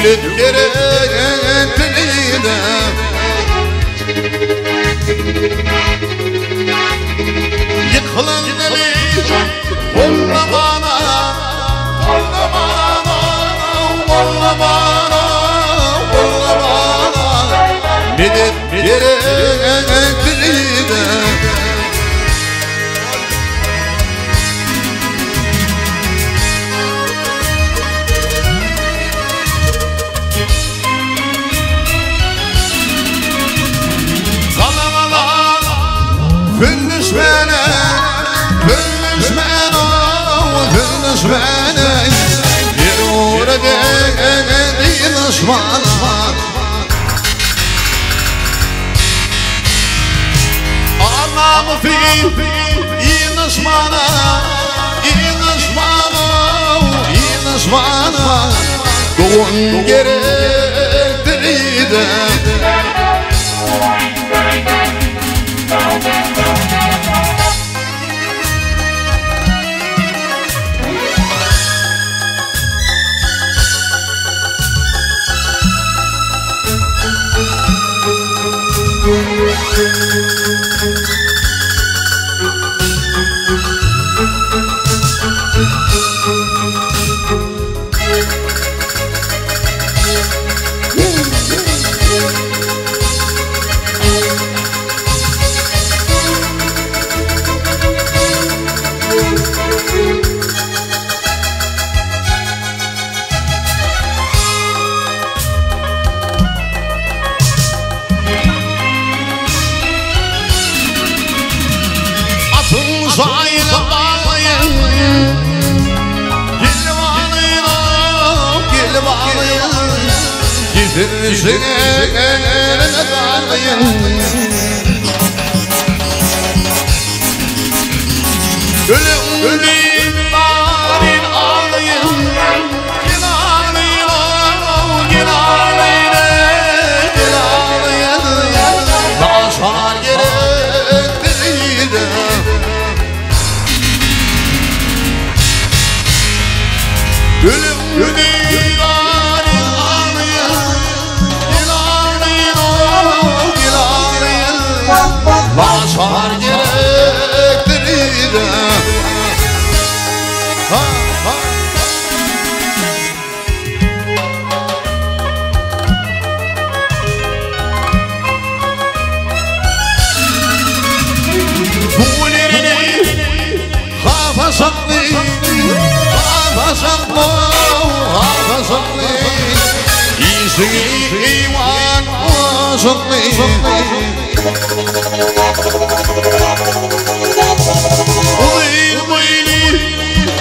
devlet gerektiğinde yıkılan deli Valla bana Valla bana Valla bana Valla bana medet gerektiğinde Fünlüş beni, fünlüş beni, fünlüş beni bir uğradı dinleş bana Allah'ım fi, inleş bana, inleş bana, inleş bana Doğun gerektiği de Zayla bağlayın Gel bağlayın Gizirsin elime bağlayın Ölüm değil bağlayın ağlayın Gel ağlayın Gel ağlayın Gel ağlayın Başar gerektiğinde Ölüm değil ağlayın Gel ağlayın Gel ağlayın Başar gerektiğinde Bulerini hafazaklı Hafazaklı Hafazaklı İyisi iman Hafazaklı Uyil uyili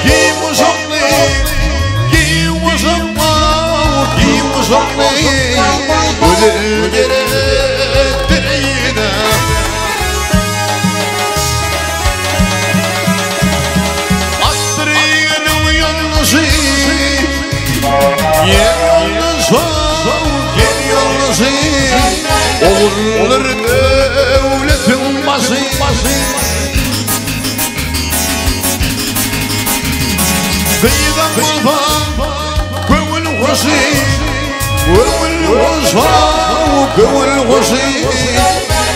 Kim uzaklı Kim uzaklı Kim uzaklı Ölür gerektiğine Yalnız gel yalnız Olur devletin başı Kıyıdan kalfa Gönül hoşu Gönül hoşu Gönül hoşu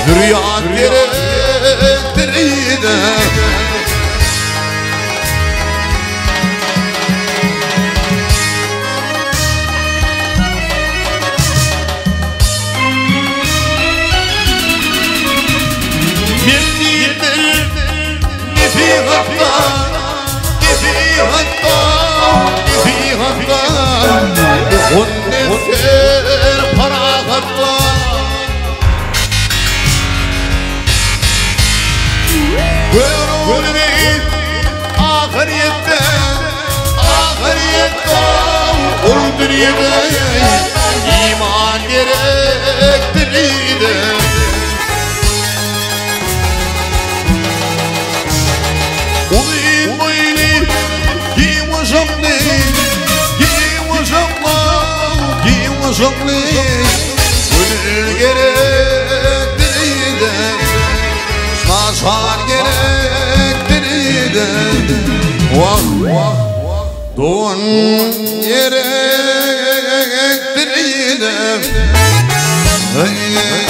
Dünya gerektiğine والنفر فراغ الله ويروني آخر يده والدنيا إيمان gerektiğinde Uyuyun böyle Kim uzaklı Kim uzaklı Kim uzaklı Gönül gerektiğinde Mazhar gerektiğinde Vah vah Doğan gerektiğinde تريده